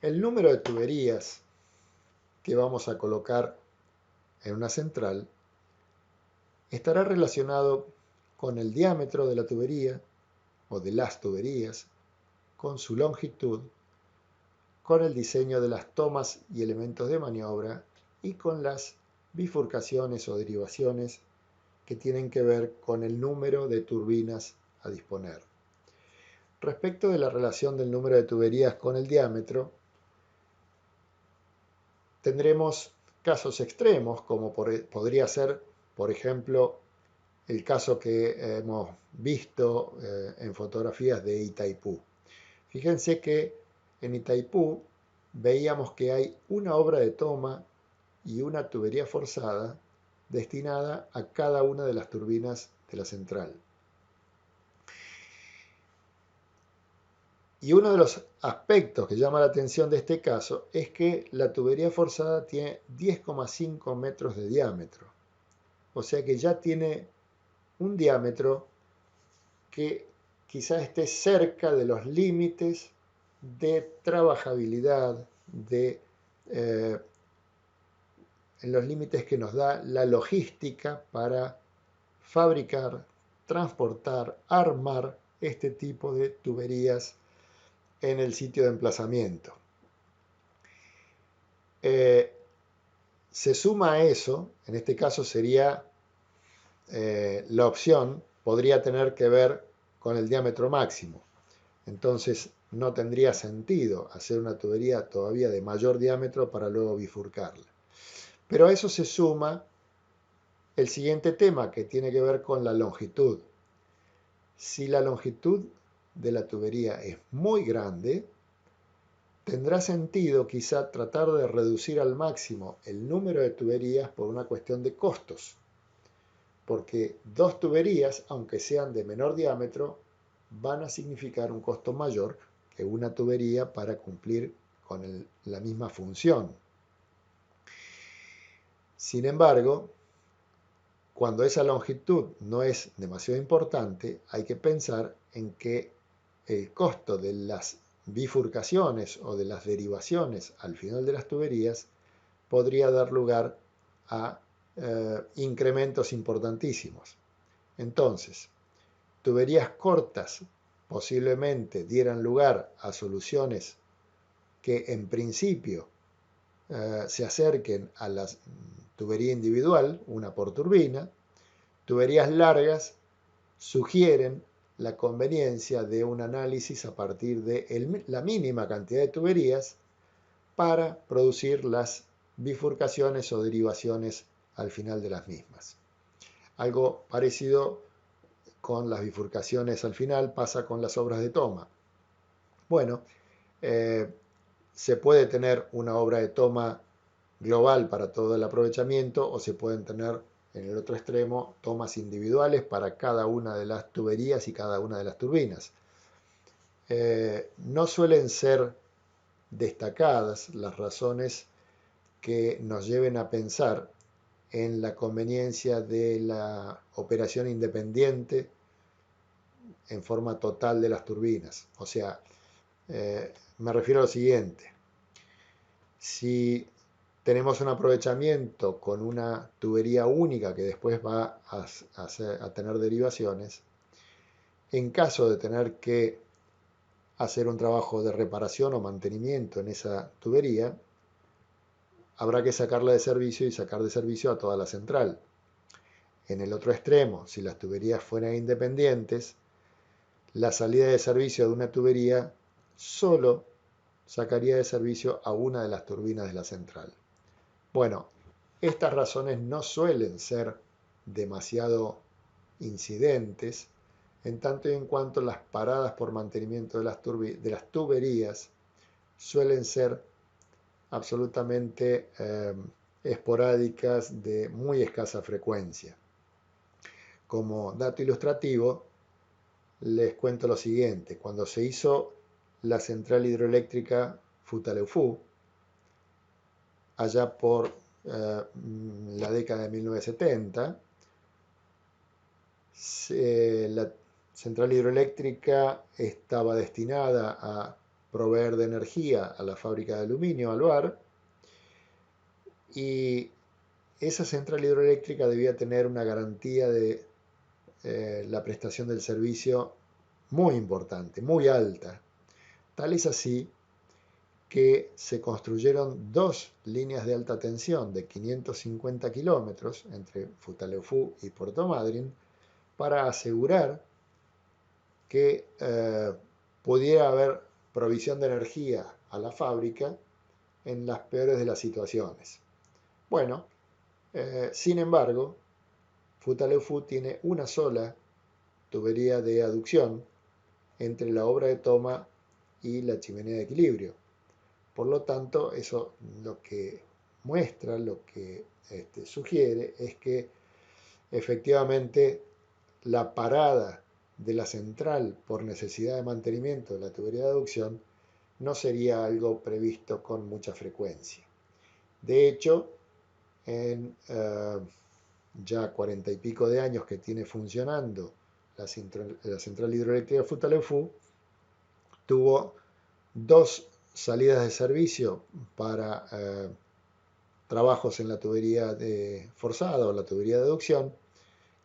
El número de tuberías que vamos a colocar en una central estará relacionado con el diámetro de la tubería o de las tuberías, con su longitud, con el diseño de las tomas y elementos de maniobra y con las bifurcaciones o derivaciones que tienen que ver con el número de turbinas a disponer. Respecto de la relación del número de tuberías con el diámetro, tendremos casos extremos, como podría ser, por ejemplo, el caso que hemos visto en fotografías de Itaipú. Fíjense que en Itaipú veíamos que hay una obra de toma y una tubería forzada destinada a cada una de las turbinas de la central. Y uno de los aspectos que llama la atención de este caso es que la tubería forzada tiene 10,5 metros de diámetro. O sea que ya tiene un diámetro que quizás esté cerca de los límites de trabajabilidad, en los límites que nos da la logística para fabricar, transportar, armar este tipo de tuberías en el sitio de emplazamiento. Se suma a eso, en este caso sería la opción, podría tener que ver con el diámetro máximo. Entonces no tendría sentido hacer una tubería todavía de mayor diámetro para luego bifurcarla. Pero a eso se suma el siguiente tema que tiene que ver con la longitud. Si la longitud de la tubería es muy grande, tendrá sentido quizá tratar de reducir al máximo el número de tuberías por una cuestión de costos, porque dos tuberías, aunque sean de menor diámetro, van a significar un costo mayor que una tubería para cumplir con la misma función. Sin embargo, cuando esa longitud no es demasiado importante, hay que pensar en que el costo de las bifurcaciones o de las derivaciones al final de las tuberías podría dar lugar a incrementos importantísimos. Entonces, tuberías cortas posiblemente dieran lugar a soluciones que en principio se acerquen a la tubería individual, una por turbina. Tuberías largas sugieren la conveniencia de un análisis a partir de la mínima cantidad de tuberías para producir las bifurcaciones o derivaciones al final de las mismas. Algo parecido con las bifurcaciones al final pasa con las obras de toma. Bueno, se puede tener una obra de toma global para todo el aprovechamiento o se pueden tener en el otro extremo tomas individuales para cada una de las tuberías y cada una de las turbinas. No suelen ser destacadas las razones que nos lleven a pensar en la conveniencia de la operación independiente en forma total de las turbinas. O sea, me refiero a lo siguiente. Si tenemos un aprovechamiento con una tubería única que después va a tener derivaciones, en caso de tener que hacer un trabajo de reparación o mantenimiento en esa tubería, habrá que sacarla de servicio y sacar de servicio a toda la central. En el otro extremo, si las tuberías fueran independientes, la salida de servicio de una tubería solo sacaría de servicio a una de las turbinas de la central. Bueno, estas razones no suelen ser demasiado incidentes, en tanto y en cuanto las paradas por mantenimiento de las tuberías suelen ser absolutamente esporádicas, de muy escasa frecuencia. Como dato ilustrativo, les cuento lo siguiente. Cuando se hizo la central hidroeléctrica Futaleufú, allá por la década de 1970, la central hidroeléctrica estaba destinada a proveer de energía a la fábrica de aluminio, Alvar, y esa central hidroeléctrica debía tener una garantía de la prestación del servicio muy importante, muy alta. Tal es así que se construyeron dos líneas de alta tensión de 550 kilómetros entre Futaleufú y Puerto Madryn para asegurar que pudiera haber provisión de energía a la fábrica en las peores de las situaciones. Bueno, sin embargo, Futaleufú tiene una sola tubería de aducción entre la obra de toma y la chimenea de equilibrio. Por lo tanto, eso lo que muestra, lo que sugiere es que efectivamente la parada de la central por necesidad de mantenimiento de la tubería de aducción no sería algo previsto con mucha frecuencia. De hecho, en ya 40 y pico de años que tiene funcionando la central hidroeléctrica de Futaleufú, tuvo dos salidas de servicio para trabajos en la tubería de forzada o la tubería de aducción,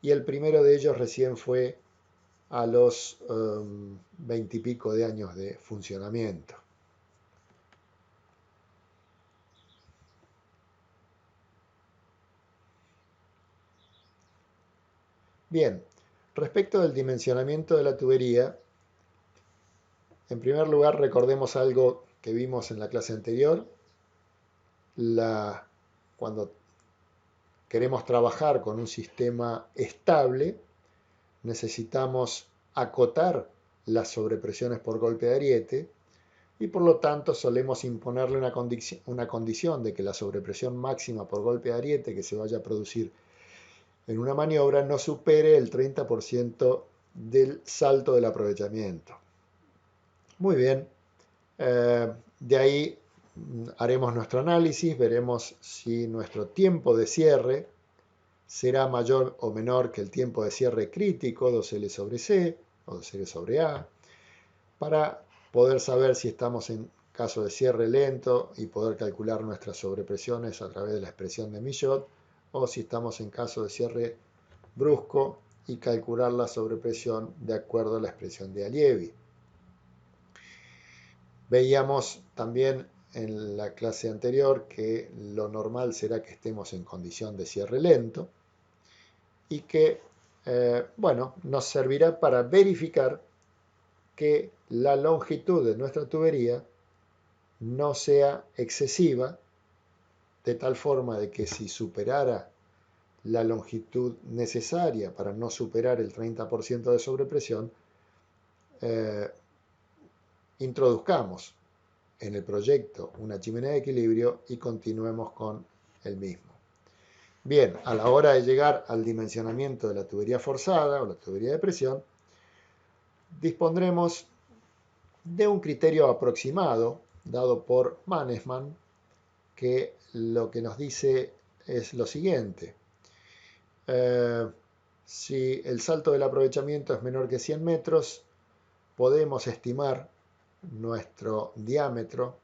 y el primero de ellos recién fue a los 20 y pico de años de funcionamiento. Bien, respecto del dimensionamiento de la tubería, en primer lugar recordemos algo que vimos en la clase anterior. Cuando queremos trabajar con un sistema estable, necesitamos acotar las sobrepresiones por golpe de ariete y por lo tanto solemos imponerle una condición de que la sobrepresión máxima por golpe de ariete que se vaya a producir en una maniobra no supere el 30% del salto del aprovechamiento. Muy bien, de ahí haremos nuestro análisis, veremos si nuestro tiempo de cierre será mayor o menor que el tiempo de cierre crítico, 2L sobre C o 2L sobre A, para poder saber si estamos en caso de cierre lento y poder calcular nuestras sobrepresiones a través de la expresión de Millot, o si estamos en caso de cierre brusco y calcular la sobrepresión de acuerdo a la expresión de Allievi. Veíamos también en la clase anterior que lo normal será que estemos en condición de cierre lento y que, bueno, nos servirá para verificar que la longitud de nuestra tubería no sea excesiva, de tal forma de que si superara la longitud necesaria para no superar el 30% de sobrepresión, introduzcamos en el proyecto una chimenea de equilibrio y continuemos con el mismo. Bien, a la hora de llegar al dimensionamiento de la tubería forzada o la tubería de presión, dispondremos de un criterio aproximado dado por Mannesmann, que lo que nos dice es lo siguiente. Si el salto del aprovechamiento es menor que 100 metros, podemos estimar nuestro diámetro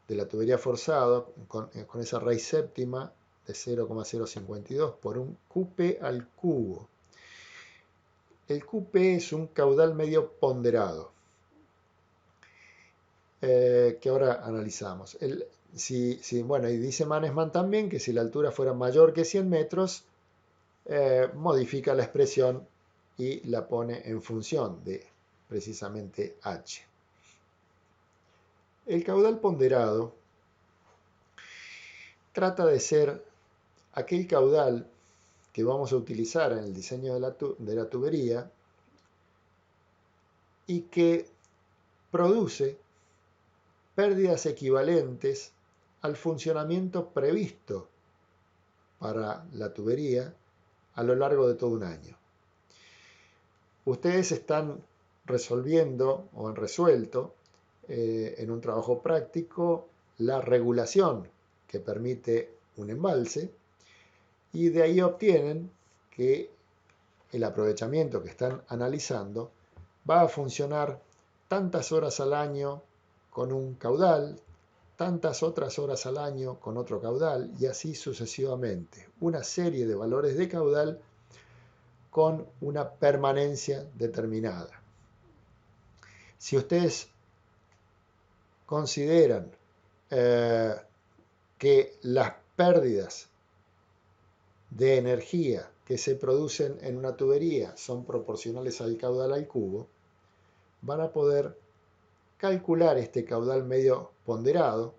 de la tubería forzada con esa raíz séptima de 0,052 por un QP al cubo. El QP es un caudal medio ponderado, que ahora analizamos. Bueno, y dice Mannesmann también que si la altura fuera mayor que 100 metros, modifica la expresión y la pone en función de precisamente h. El caudal ponderado trata de ser aquel caudal que vamos a utilizar en el diseño de la tubería y que produce pérdidas equivalentes al funcionamiento previsto para la tubería a lo largo de todo un año. Ustedes están resolviendo o han resuelto en un trabajo práctico la regulación que permite un embalse y de ahí obtienen que el aprovechamiento que están analizando va a funcionar tantas horas al año con un caudal, tantas otras horas al año con otro caudal y así sucesivamente. Una serie de valores de caudal con una permanencia determinada. Si ustedes consideran que las pérdidas de energía que se producen en una tubería son proporcionales al caudal al cubo, van a poder calcular este caudal medio ponderado,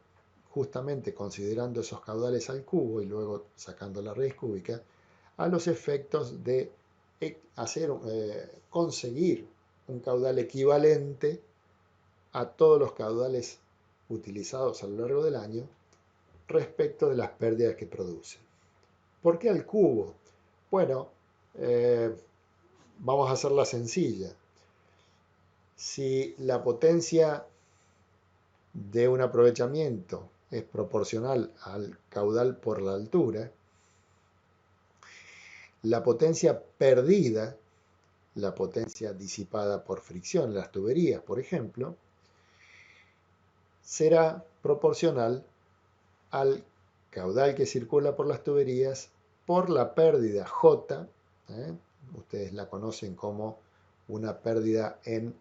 justamente considerando esos caudales al cubo y luego sacando la raíz cúbica, a los efectos de conseguir un caudal equivalente a todos los caudales utilizados a lo largo del año respecto de las pérdidas que producen. ¿Por qué al cubo? Bueno, vamos a hacerla sencilla. Si la potencia de un aprovechamiento es proporcional al caudal por la altura, la potencia perdida, la potencia disipada por fricción en las tuberías, por ejemplo, será proporcional al caudal que circula por las tuberías por la pérdida J, ustedes la conocen como una pérdida en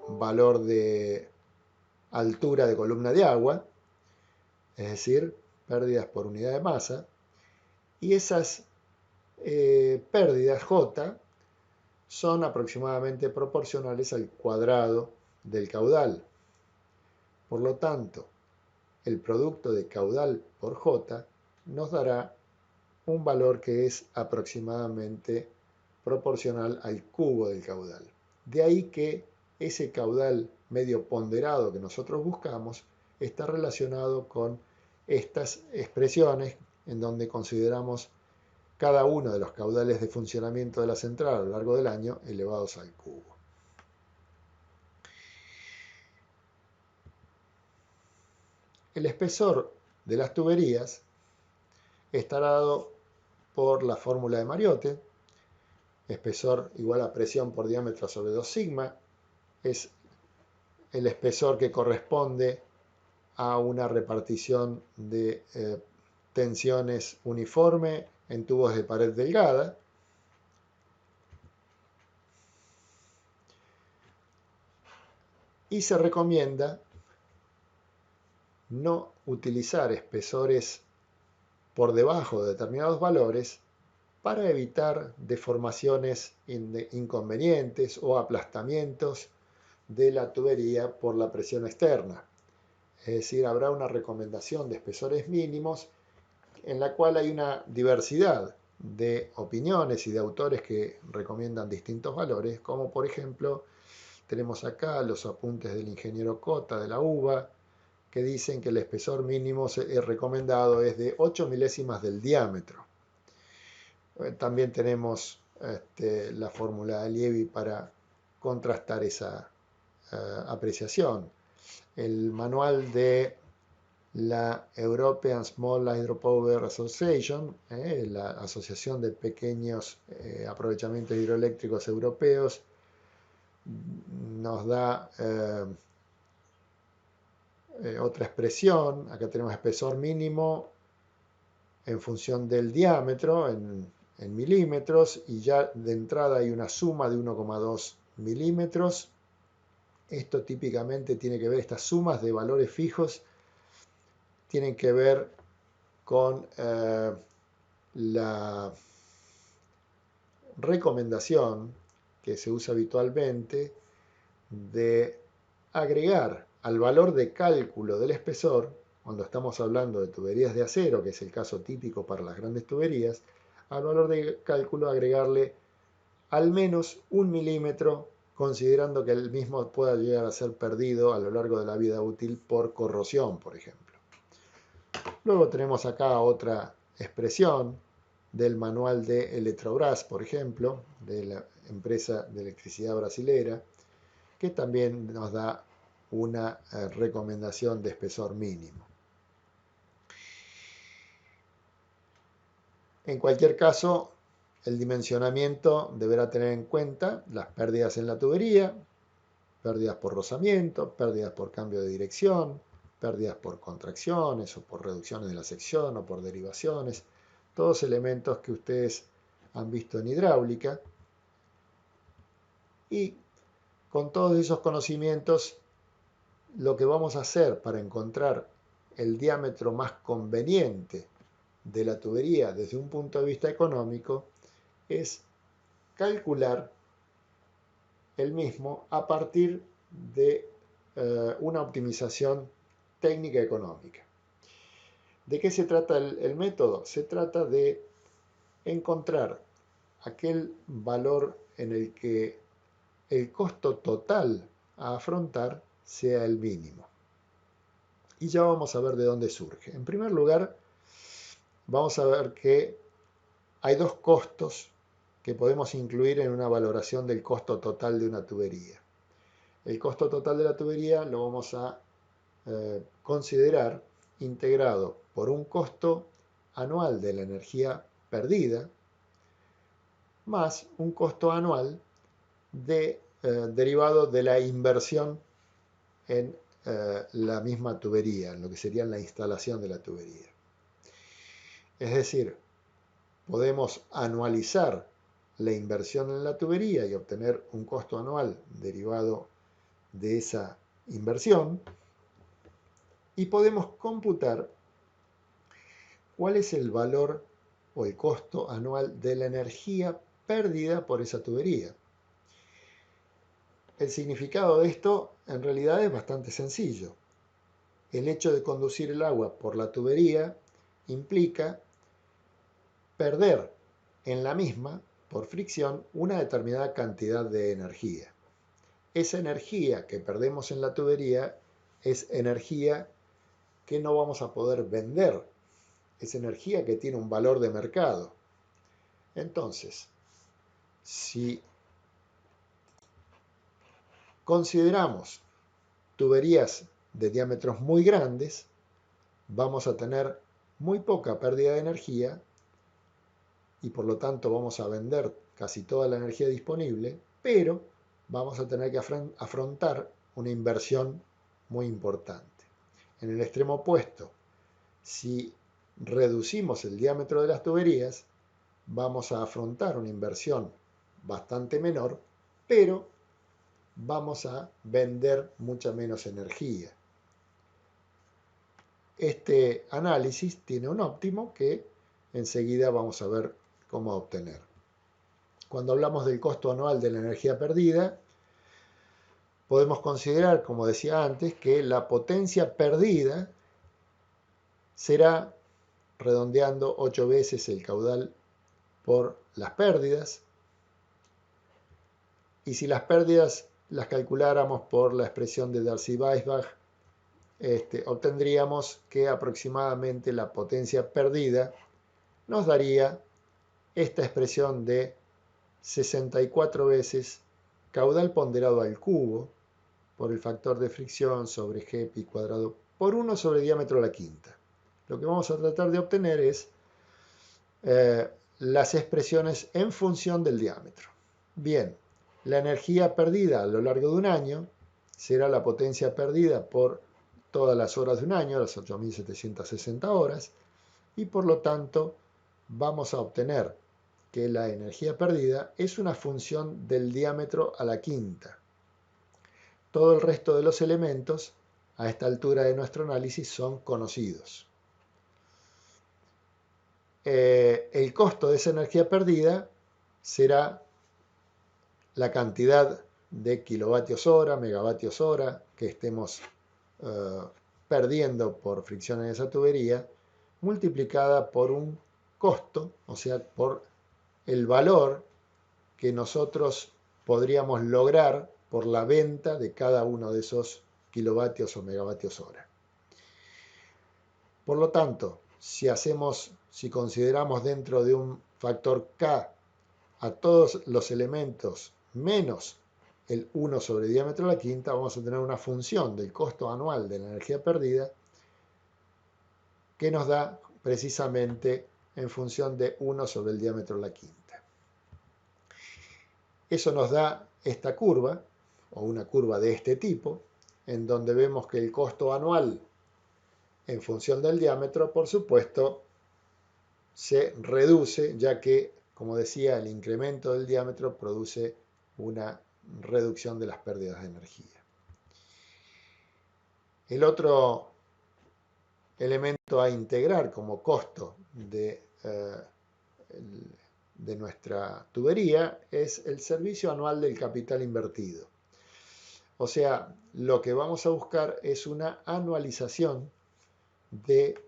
valor de altura de columna de agua, es decir, pérdidas por unidad de masa, y esas pérdidas J son aproximadamente proporcionales al cuadrado del caudal. Por lo tanto, el producto de caudal por J nos dará un valor que es aproximadamente proporcional al cubo del caudal. De ahí que ese caudal medio ponderado que nosotros buscamos está relacionado con estas expresiones en donde consideramos cada uno de los caudales de funcionamiento de la central a lo largo del año elevados al cubo. El espesor de las tuberías está dado por la fórmula de Mariotte, espesor igual a presión por diámetro sobre 2 sigma, es el espesor que corresponde a una repartición de tensiones uniforme en tubos de pared delgada. Y se recomienda no utilizar espesores por debajo de determinados valores para evitar deformaciones inconvenientes o aplastamientos de la tubería por la presión externa. Es decir, habrá una recomendación de espesores mínimos en la cual hay una diversidad de opiniones y de autores que recomiendan distintos valores, como por ejemplo tenemos acá los apuntes del ingeniero Cota de la UBA, que dicen que el espesor mínimo recomendado es de 8 milésimas del diámetro. También tenemos la fórmula de Lievi para contrastar esa apreciación. El manual de la European Small Hydropower Association, la Asociación de Pequeños Aprovechamientos Hidroeléctricos Europeos, nos da otra expresión. Acá tenemos espesor mínimo en función del diámetro en milímetros, y ya de entrada hay una suma de 1,2 milímetros. Esto típicamente tiene que ver, estas sumas de valores fijos tienen que ver con la recomendación que se usa habitualmente de agregar al valor de cálculo del espesor, cuando estamos hablando de tuberías de acero, que es el caso típico para las grandes tuberías, al valor de cálculo agregarle al menos 1 milímetro, considerando que el mismo pueda llegar a ser perdido a lo largo de la vida útil por corrosión, por ejemplo. Luego tenemos acá otra expresión del manual de Eletrobras, por ejemplo, de la empresa de electricidad brasilera, que también nos da una recomendación de espesor mínimo. En cualquier caso, el dimensionamiento deberá tener en cuenta las pérdidas en la tubería, Pérdidas por rozamiento, pérdidas por cambio de dirección, pérdidas por contracciones o por reducciones de la sección o por derivaciones, todos elementos que ustedes han visto en hidráulica. Y con todos esos conocimientos, lo que vamos a hacer para encontrar el diámetro más conveniente de la tubería desde un punto de vista económico es calcular el mismo a partir de una optimización técnica económica. ¿De qué se trata el método? Se trata de encontrar aquel valor en el que el costo total a afrontar sea el mínimo. Y ya vamos a ver de dónde surge. En primer lugar, vamos a ver que hay dos costos que podemos incluir en una valoración del costo total de una tubería. El costo total de la tubería lo vamos a considerar integrado por un costo anual de la energía perdida más un costo anual derivado de la inversión en la misma tubería, en lo que sería la instalación de la tubería. Es decir, podemos anualizar la inversión en la tubería y obtener un costo anual derivado de esa inversión, y podemos computar cuál es el valor o el costo anual de la energía perdida por esa tubería. El significado de esto en realidad es bastante sencillo. El hecho de conducir el agua por la tubería implica perder en la misma, por fricción, una determinada cantidad de energía. Esa energía que perdemos en la tubería es energía que no vamos a poder vender. Es energía que tiene un valor de mercado. Entonces, si consideramos tuberías de diámetros muy grandes, vamos a tener muy poca pérdida de energía y por lo tanto vamos a vender casi toda la energía disponible, pero vamos a tener que afrontar una inversión muy importante. En el extremo opuesto, si reducimos el diámetro de las tuberías, vamos a afrontar una inversión bastante menor, pero vamos a vender mucha menos energía. Este análisis tiene un óptimo que enseguida vamos a ver cómo obtener. Cuando hablamos del costo anual de la energía perdida, podemos considerar, como decía antes, que la potencia perdida será, redondeando, 8 veces el caudal por las pérdidas. Y si las pérdidas las calculáramos por la expresión de Darcy-Weisbach, obtendríamos que aproximadamente la potencia perdida nos daría esta expresión de 64 veces caudal ponderado al cubo por el factor de fricción sobre g pi cuadrado por 1 sobre diámetro a la quinta. Lo que vamos a tratar de obtener es las expresiones en función del diámetro. Bien, la energía perdida a lo largo de un año será la potencia perdida por todas las horas de un año, las 8.760 horas, y por lo tanto vamos a obtener que la energía perdida es una función del diámetro a la quinta. Todo el resto de los elementos a esta altura de nuestro análisis son conocidos. El costo de esa energía perdida será la cantidad de kilovatios hora, megavatios hora que estemos perdiendo por fricción en esa tubería, multiplicada por un costo, o sea, por el valor que nosotros podríamos lograr por la venta de cada uno de esos kilovatios o megavatios hora. Por lo tanto, si consideramos dentro de un factor K a todos los elementos menos el 1 sobre diámetro a la quinta, vamos a tener una función del costo anual de la energía perdida que nos da precisamente en función de 1 sobre el diámetro a la quinta. Eso nos da esta curva, o una curva de este tipo, en donde vemos que el costo anual en función del diámetro, por supuesto, se reduce, ya que, como decía, el incremento del diámetro produce una reducción de las pérdidas de energía. El otro elemento a integrar como costo de nuestra tubería es el servicio anual del capital invertido. O sea, lo que vamos a buscar es una anualización de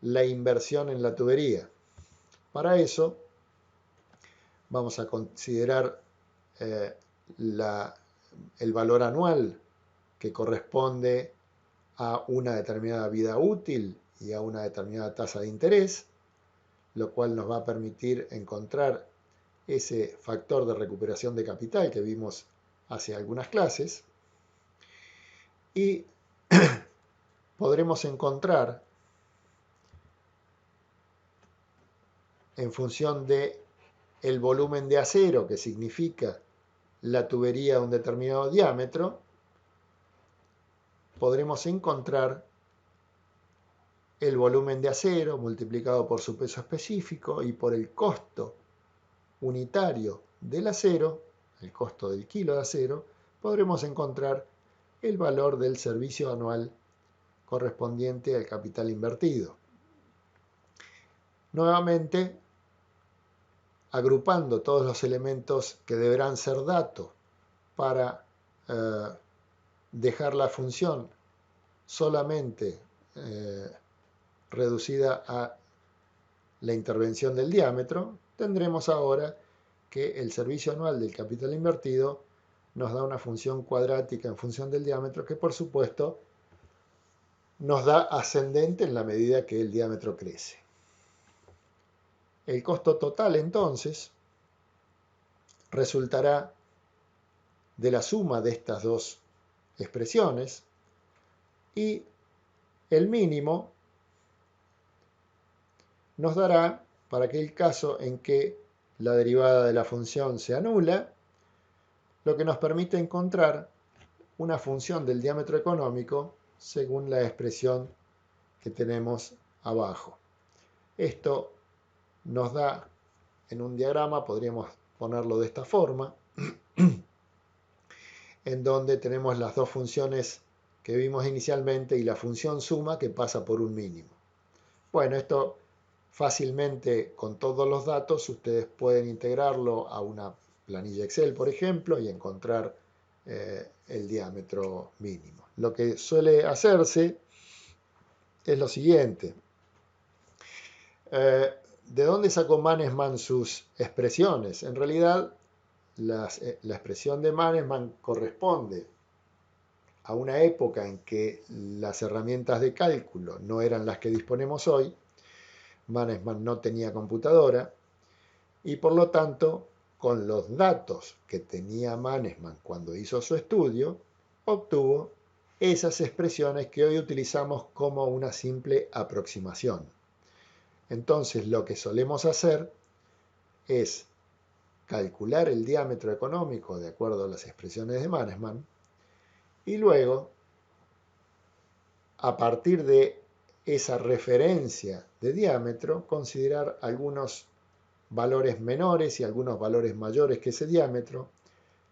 la inversión en la tubería. Para eso vamos a considerar el valor anual que corresponde a una determinada vida útil y a una determinada tasa de interés, lo cual nos va a permitir encontrar ese factor de recuperación de capital que vimos hace algunas clases, y podremos encontrar, en función de el volumen de acero, que significa la tubería de un determinado diámetro, podremos encontrar el volumen de acero multiplicado por su peso específico y por el costo unitario del acero, el costo del kilo de acero, podremos encontrar el valor del servicio anual correspondiente al capital invertido. Nuevamente, agrupando todos los elementos que deberán ser datos para dejar la función solamente reducida a la intervención del diámetro, tendremos ahora que el servicio anual del capital invertido nos da una función cuadrática en función del diámetro que, por supuesto, nos da ascendente en la medida que el diámetro crece. El costo total, entonces, resultará de la suma de estas dos expresiones, y el mínimo nos dará, para aquel caso en que la derivada de la función se anula, lo que nos permite encontrar una función del diámetro económico según la expresión que tenemos abajo. Esto nos da en un diagrama, podríamos ponerlo de esta forma, en donde tenemos las dos funciones que vimos inicialmente y la función suma que pasa por un mínimo. Bueno, esto fácilmente con todos los datos ustedes pueden integrarlo a una planilla Excel, por ejemplo, y encontrar el diámetro mínimo. Lo que suele hacerse es lo siguiente. ¿De dónde sacó Mannesmann sus expresiones? En realidad, la expresión de Mannesmann corresponde a una época en que las herramientas de cálculo no eran las que disponemos hoy. Mannesmann no tenía computadora y, por lo tanto, con los datos que tenía Mannesmann cuando hizo su estudio, obtuvo esas expresiones que hoy utilizamos como una simple aproximación. Entonces, lo que solemos hacer es calcular el diámetro económico de acuerdo a las expresiones de Mannesmann y luego, a partir de esa referencia de diámetro, considerar algunos valores menores y algunos valores mayores que ese diámetro,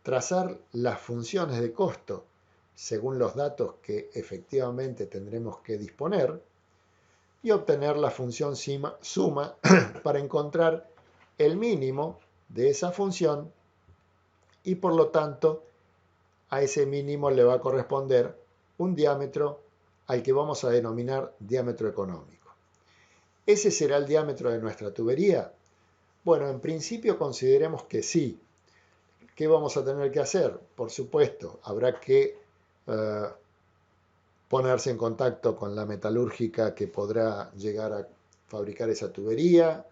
trazar las funciones de costo según los datos que efectivamente tendremos que disponer y obtener la función suma para encontrar el mínimo de esa función y, por lo tanto, a ese mínimo le va a corresponder un diámetro al que vamos a denominar diámetro económico. ¿Ese será el diámetro de nuestra tubería? Bueno, en principio consideremos que sí. ¿Qué vamos a tener que hacer? Por supuesto, habrá que ponerse en contacto con la metalúrgica que podrá llegar a fabricar esa tubería,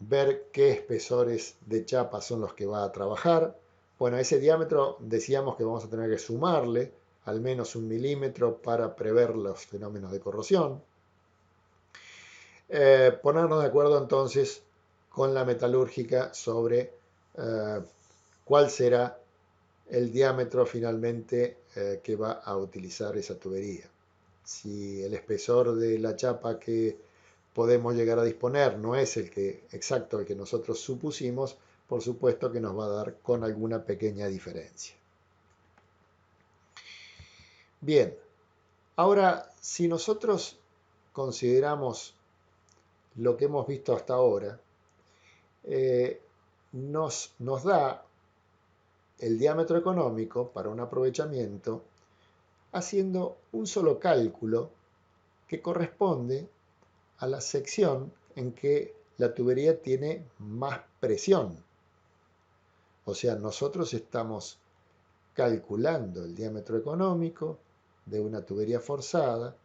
ver qué espesores de chapa son los que va a trabajar. Bueno, a ese diámetro decíamos que vamos a tener que sumarle al menos 1 milímetro para prever los fenómenos de corrosión. Ponernos de acuerdo entonces con la metalúrgica sobre cuál será el diámetro finalmente que va a utilizar esa tubería. Si el espesor de la chapa que podemos llegar a disponer no es exacto el que nosotros supusimos, por supuesto que nos va a dar con alguna pequeña diferencia. Bien, ahora si nosotros consideramos lo que hemos visto hasta ahora, nos da el diámetro económico para un aprovechamiento haciendo un solo cálculo que corresponde a la sección en que la tubería tiene más presión. O sea, nosotros estamos calculando el diámetro económico de una tubería forzada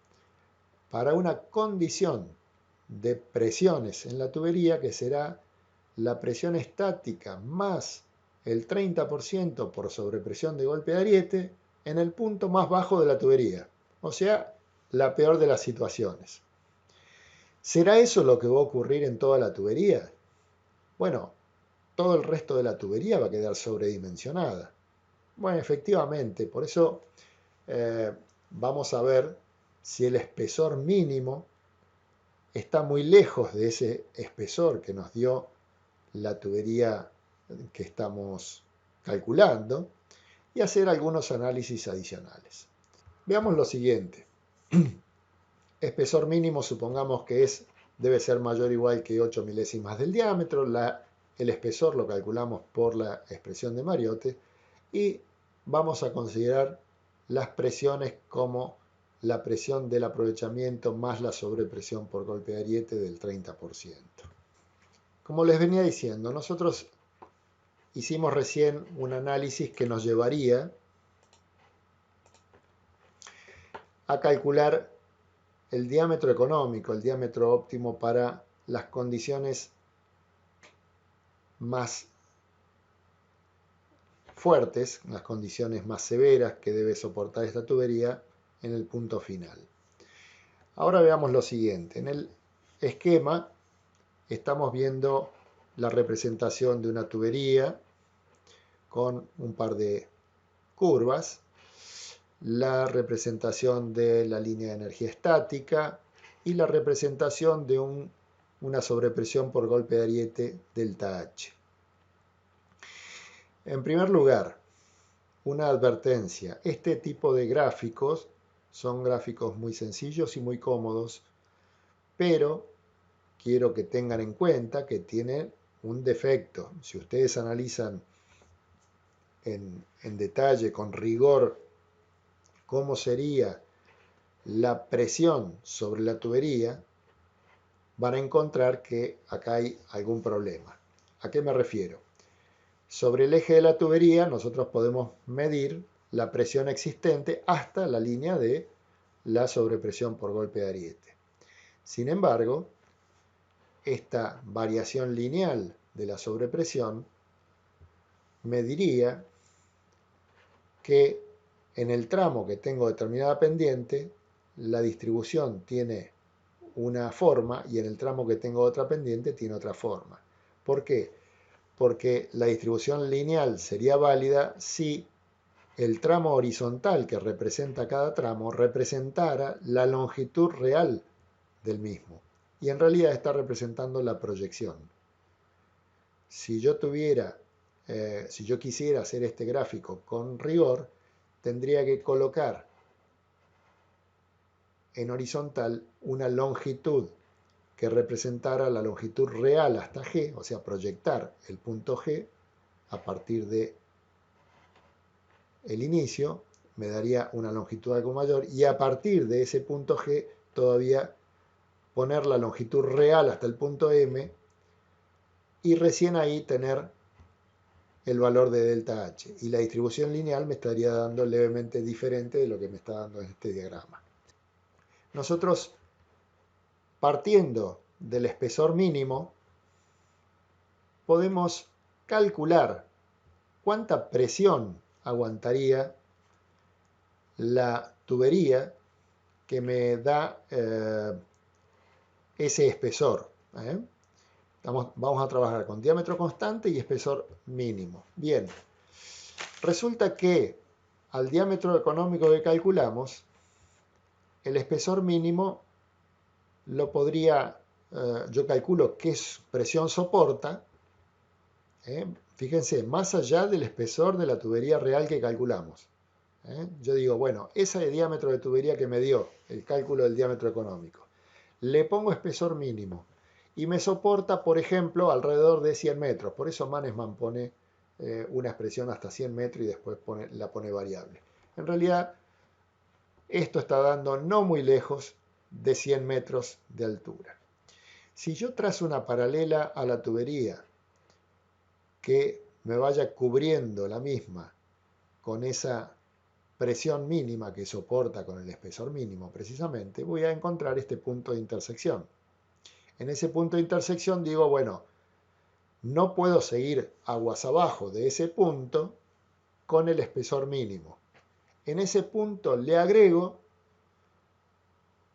para una condición de presiones en la tubería que será la presión estática más el 30% por sobrepresión de golpe de ariete en el punto más bajo de la tubería, o sea, la peor de las situaciones. ¿Será eso lo que va a ocurrir en toda la tubería? Bueno, todo el resto de la tubería va a quedar sobredimensionada. Bueno, efectivamente, por eso vamos a ver si el espesor mínimo está muy lejos de ese espesor que nos dio la tubería que estamos calculando y hacer algunos análisis adicionales. Veamos lo siguiente. Espesor mínimo supongamos que debe ser mayor o igual que 8 milésimas del diámetro. El espesor lo calculamos por la expresión de Mariotte y vamos a considerar las presiones como la presión del aprovechamiento más la sobrepresión por golpe de ariete del 30%. Como les venía diciendo, nosotros hicimos recién un análisis que nos llevaría a calcular el diámetro económico, el diámetro óptimo para las condiciones más fuertes, las condiciones más severas que debe soportar esta tubería en el punto final. Ahora veamos lo siguiente. En el esquema estamos viendo la representación de una tubería con un par de curvas, la representación de la línea de energía estática y la representación de una sobrepresión por golpe de ariete delta H. En primer lugar, una advertencia. Este tipo de gráficos son gráficos muy sencillos y muy cómodos, pero quiero que tengan en cuenta que tienen un defecto. Si ustedes analizan en detalle, con rigor, cómo sería la presión sobre la tubería, van a encontrar que acá hay algún problema. ¿A qué me refiero? Sobre el eje de la tubería nosotros podemos medir la presión existente hasta la línea de la sobrepresión por golpe de ariete. Sin embargo, esta variación lineal de la sobrepresión me diría que en el tramo que tengo determinada pendiente, la distribución tiene una forma y en el tramo que tengo otra pendiente tiene otra forma. ¿Por qué? Porque la distribución lineal sería válida si el tramo horizontal que representa cada tramo representara la longitud real del mismo. Y en realidad está representando la proyección. Si yo quisiera hacer este gráfico con rigor, tendría que colocar en horizontal una longitud que representara la longitud real hasta G, o sea, proyectar el punto G a partir de el inicio, me daría una longitud algo mayor, y a partir de ese punto G todavía poner la longitud real hasta el punto M, y recién ahí tener el valor de delta H. Y la distribución lineal me estaría dando levemente diferente de lo que me está dando en este diagrama. Nosotros, partiendo del espesor mínimo, podemos calcular cuánta presión aguantaría la tubería que me da ese espesor. Vamos a trabajar con diámetro constante y espesor mínimo. Bien, Resulta que al diámetro económico que calculamos, el espesor mínimo lo podría, yo calculo qué presión soporta, fíjense, más allá del espesor de la tubería real que calculamos. Yo digo, bueno, ese diámetro de tubería que me dio, el cálculo del diámetro económico, le pongo espesor mínimo y me soporta, por ejemplo, alrededor de 100 metros. Por eso Mannesmann pone una expresión hasta 100 metros y después la pone variable. En realidad, esto está dando no muy lejos de 100 metros de altura. Si yo trazo una paralela a la tubería que me vaya cubriendo la misma con esa presión mínima que soporta con el espesor mínimo precisamente, voy a encontrar este punto de intersección. En ese punto de intersección digo, bueno, no puedo seguir aguas abajo de ese punto con el espesor mínimo. En ese punto le agrego,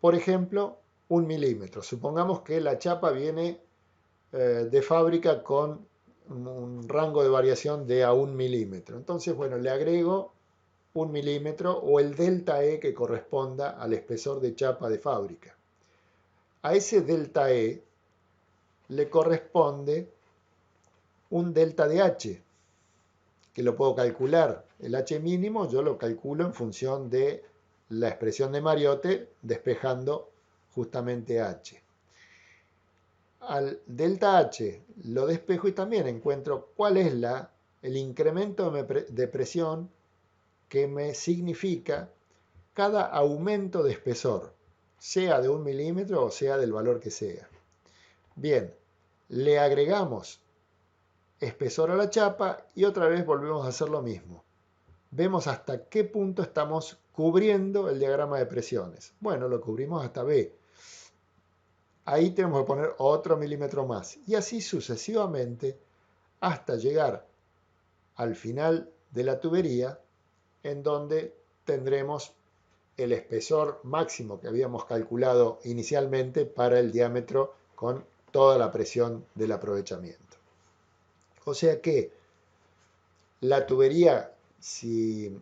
por ejemplo, 1 milímetro. Supongamos que la chapa viene de fábrica con un rango de variación de a 1 milímetro. Entonces, bueno, le agrego 1 milímetro o el delta E que corresponda al espesor de chapa de fábrica. A ese delta E le corresponde un delta de H, que lo puedo calcular. El H mínimo yo lo calculo en función de la expresión de Mariotte, despejando justamente H. Al delta H lo despejo y también encuentro cuál es el incremento de presión que me significa cada aumento de espesor, sea de 1 milímetro o sea del valor que sea. Bien, le agregamos espesor a la chapa y otra vez volvemos a hacer lo mismo. Vemos hasta qué punto estamos cubriendo el diagrama de presiones. Bueno, lo cubrimos hasta B. Ahí tenemos que poner otro milímetro más y así sucesivamente hasta llegar al final de la tubería en donde tendremos el espesor máximo que habíamos calculado inicialmente para el diámetro con toda la presión del aprovechamiento. O sea que la tubería, si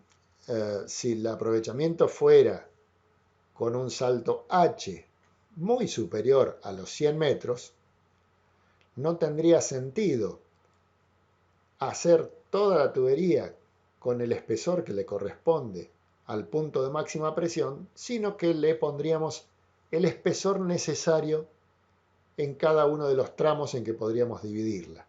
el aprovechamiento fuera con un salto H muy superior a los 100 metros, no tendría sentido hacer toda la tubería con el espesor que le corresponde al punto de máxima presión, sino que le pondríamos el espesor necesario en cada uno de los tramos en que podríamos dividirla.